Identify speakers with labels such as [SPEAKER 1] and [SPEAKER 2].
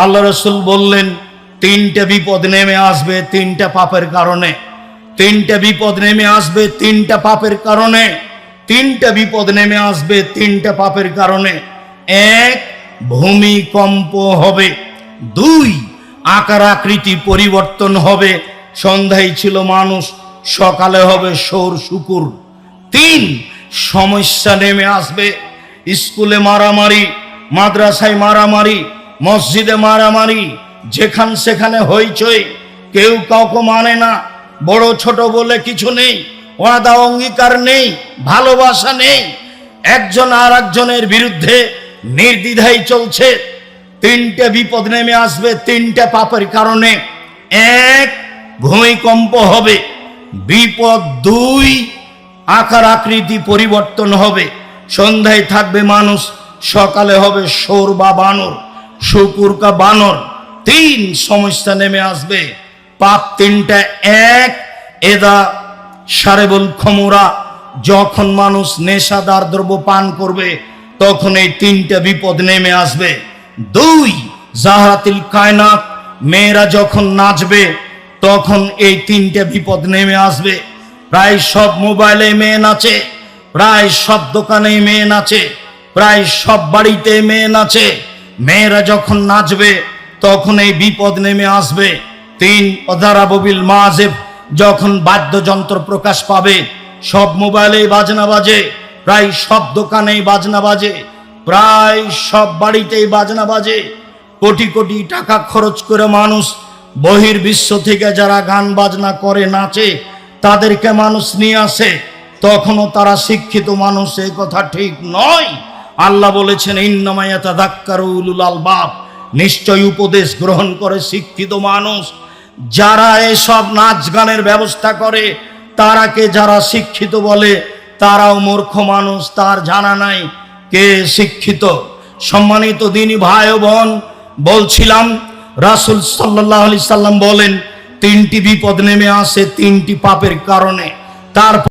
[SPEAKER 1] আল্লাহ রাসূল বললেন তিনটা বিপদ নেমে আসবে তিনটা পাপের কারণে। তিনটা বিপদ নেমে আসবে তিনটা পাপের কারণে। তিনটা বিপদ নেমে আসবে তিনটা পাপের কারণে। এক, ভূমিকম্প হবে। দুই, আকার আকৃতি পরিবর্তন হবে। সন্ধ্যায় ছিল মানুষ, সকালে হবে সৌর শুকুর। তিন, সমস্যা নেমে আসবে। স্কুলে মারামারি, মাদ্রাসায় মারামারি, মসজিদে মারামারি, যেখান সেখানে হইচই, কেউ কাউকে মানে না, বড় ছোট বলে কিছু নেই, ওয়াদা অঙ্গীকার নেই, ভালোবাসা নেই, একজন আর একজনের বিরুদ্ধে নির্দ্বিধায় চলছে। তিনটে বিপদ নেমে আসবে তিনটা পাপের কারণে। এক, ভূমিকম্প হবে। বিপদ দুই, আকার আকৃতি পরিবর্তন হবে। সন্ধ্যায় থাকবে মানুষ, সকালে হবে সৌর বা বানর, শুকুর কা বানর। তিন, সমস্যা নেমে আসবে। পাপ তিনটা। এক, এদা সারেবুল খমুরা, যখন মানুষ নেশাদার দ্রব্য পান করবে তখন এই তিনটা বিপদ নেমে আসবে। দুই, জাহারাতিল কায়নাত, মেয়েরা যখন নাচবে তখন এই তিনটা বিপদ নেমে আসবে। প্রায় সব মোবাইলে মেয়ে নাচে, প্রায় সব দোকানে মেয়ে নাচে, প্রায় সব বাড়িতে মেয়ে নাচে। মেয়েরা যখন নাচবে তখন এই বিপদ নেমে আসবে। তিন, অদারাববিল মাজেব, যখন বাদ্যযন্ত্র প্রকাশ পাবে, সব মোবাইলে বাজনা বাজে, প্রায় সব দোকানেই বাজনা বাজে, প্রায় সব বাড়িতেই বাজনা বাজে। কোটি কোটি টাকা খরচ করে মানুষ বহির্বিশ্ব থেকে যারা গান বাজনা করে নাচে তাদেরকে মানুষ নিয়ে আসে, তখনও তারা শিক্ষিত মানুষ, এই কথা ঠিক নয়। আল্লাহ বলেছেন ইন্নামা ইয়াতাযাক্কারু উলুল আলবাব, নিশ্চয় উপদেশ গ্রহণ করে শিক্ষিত মানুষ। যারা এসব নাচ গানের ব্যবস্থা করে তারাকে যারা শিক্ষিত বলে তারাও মূর্খ মানুষ, তার জানা নাই কে শিক্ষিত। সম্মানিত দিনী ভাই ও বোন, বলছিলাম রাসূল সাল্লাল্লাহু আলাইহি সাল্লাম বলেন তিনটি বিপদ নেমে আসে তিনটি পাপের কারণে। তার